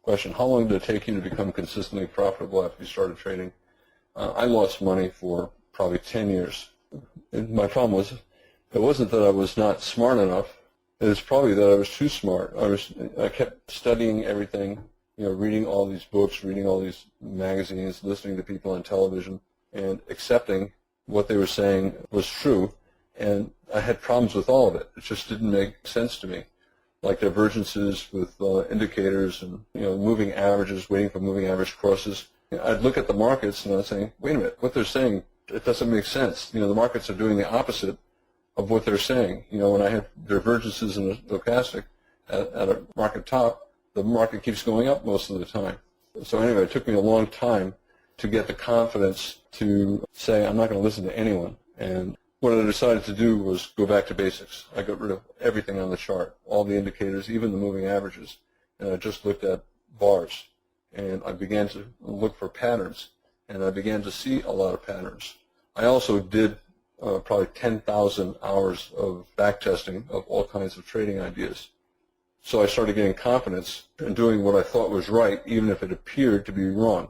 question, how long did it take you to become consistently profitable after you started trading? I lost money for probably 10 years. And my problem was, it wasn't that I was not smart enough. It was probably that I was too smart. I kept studying everything, reading all these books, reading all these magazines, listening to people on television, and accepting what they were saying was true. And I had problems with all of it. It just didn't make sense to me. Like divergences with indicators and moving averages, waiting for moving average crosses. I'd look at the markets and I'd say, wait a minute, what they're saying, it doesn't make sense. The markets are doing the opposite of what they're saying. When I have divergences in the stochastic at a market top, the market keeps going up most of the time. So anyway, it took me a long time to get the confidence to say I'm not going to listen to anyone. And what I decided to do was go back to basics. I got rid of everything on the chart, all the indicators, even the moving averages, and I just looked at bars. And I began to look for patterns, and I began to see a lot of patterns. I also did probably 10,000 hours of backtesting of all kinds of trading ideas. So I started getting confidence in doing what I thought was right, even if it appeared to be wrong.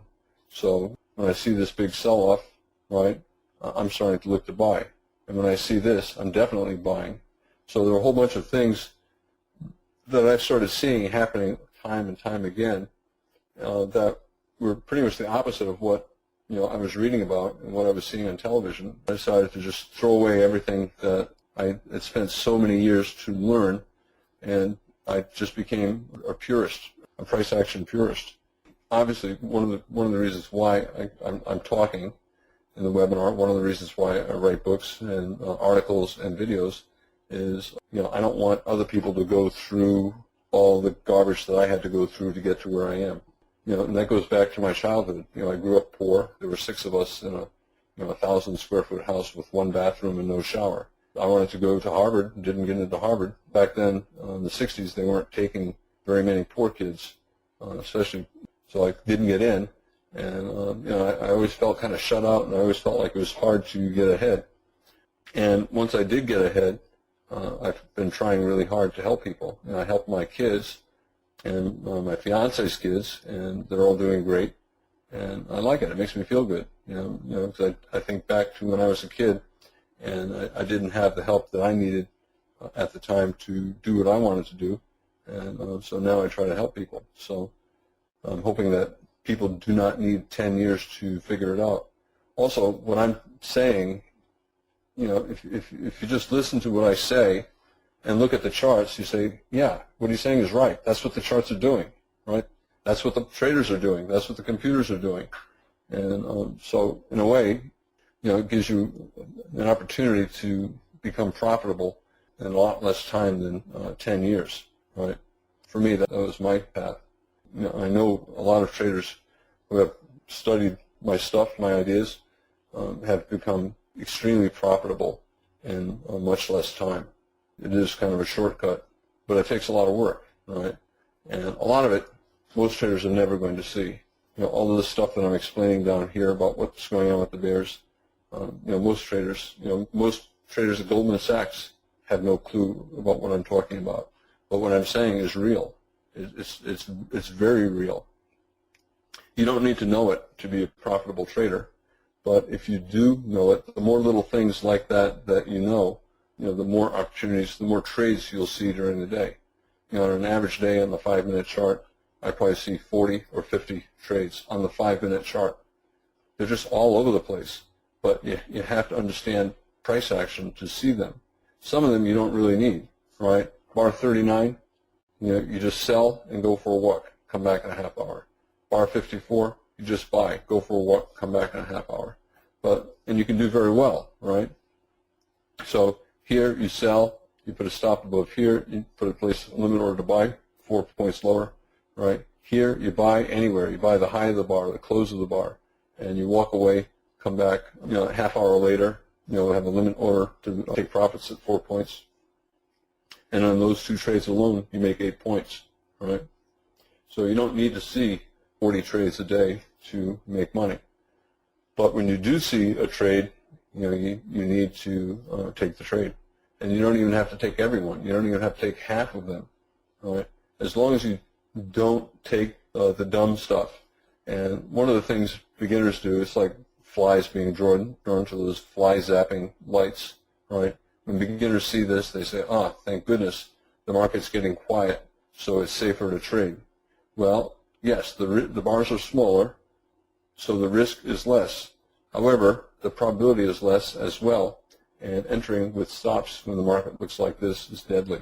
So when I see this big sell-off, right, I'm starting to look to buy. And when I see this, I'm definitely buying. So there are a whole bunch of things that I've started seeing happening time and time again that were pretty much the opposite of what I was reading about and what I was seeing on television. I decided to just throw away everything that I had spent so many years to learn, and I just became a purist, a price action purist. Obviously, one of the reasons why I'm talking in the webinar, one of the reasons why I write books and articles and videos is, I don't want other people to go through all the garbage that I had to go through to get to where I am. And that goes back to my childhood. I grew up poor. There were 6 of us in a 1,000-square-foot house with 1 bathroom and no shower. I wanted to go to Harvard and didn't get into Harvard. Back then, in the 60s, they weren't taking very many poor kids, especially, so I didn't get in. And, I always felt kind of shut out, and I always felt like it was hard to get ahead. And once I did get ahead, I've been trying really hard to help people. And I helped my kids and my fiance's kids, and they're all doing great. And I like it. It makes me feel good, because I think back to when I was a kid, and I didn't have the help that I needed at the time to do what I wanted to do. And so now I try to help people. So I'm hoping that people do not need 10 years to figure it out. Also, what I'm saying, if you just listen to what I say and look at the charts, you say, yeah, what he's saying is right. That's what the charts are doing, right? That's what the traders are doing. That's what the computers are doing. And so in a way, it gives you an opportunity to become profitable in a lot less time than 10 years, right? For me, that was my path. I know a lot of traders who have studied my stuff, my ideas, have become extremely profitable in much less time. It is kind of a shortcut, but it takes a lot of work, right? And a lot of it, most traders are never going to see. All of the stuff that I'm explaining down here about what's going on with the bears, most traders at Goldman Sachs have no clue about what I'm talking about. But what I'm saying is real. It's very real. You don't need to know it to be a profitable trader, but if you do know it, the more little things like that you know, the more opportunities, the more trades you'll see during the day. On an average day on the 5-minute chart, I probably see 40 or 50 trades on the 5-minute chart. They're just all over the place, but you have to understand price action to see them. Some of them you don't really need, right? Bar 39, you just sell and go for a walk, come back in a half hour. Bar 54, you just buy, go for a walk, come back in a half hour. And you can do very well, right? So here you sell, you put a stop above here, you put a limit order to buy, 4 points lower, right? Here you buy anywhere, you buy the high of the bar, the close of the bar, and you walk away, come back, a half hour later, have a limit order to take profits at 4 points. And on those 2 trades alone, you make 8 points, right? So you don't need to see 40 trades a day to make money. But when you do see a trade, you need to take the trade. And you don't even have to take everyone. You don't even have to take half of them, right? As long as you don't take the dumb stuff. And one of the things beginners do is like flies being drawn to those fly zapping lights, right? When beginners see this, they say, ah, thank goodness, the market's getting quiet, so it's safer to trade. Well, yes, the bars are smaller, so the risk is less. However, the probability is less as well, and entering with stops when the market looks like this is deadly,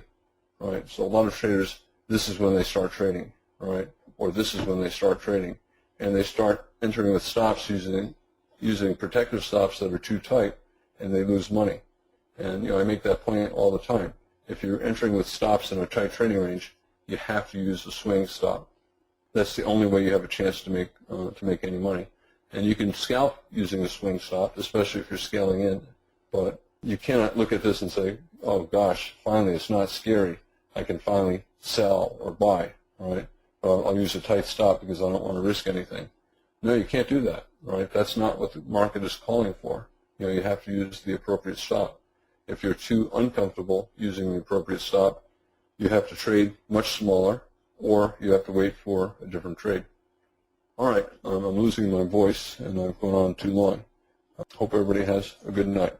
right? So a lot of traders, this is when they start trading, right? Or this is when they start trading, and they start entering with stops using protective stops that are too tight, and they lose money. And I make that point all the time. If you're entering with stops in a tight trading range, you have to use a swing stop. That's the only way you have a chance to make any money. And you can scalp using a swing stop, especially if you're scaling in. But you cannot look at this and say, oh gosh, finally it's not scary. I can finally sell or buy, right? I'll use a tight stop because I don't want to risk anything. No, you can't do that, right? That's not what the market is calling for. You have to use the appropriate stop. If you're too uncomfortable using the appropriate stop, you have to trade much smaller, or you have to wait for a different trade. All right, I'm losing my voice, and I've gone on too long. I hope everybody has a good night.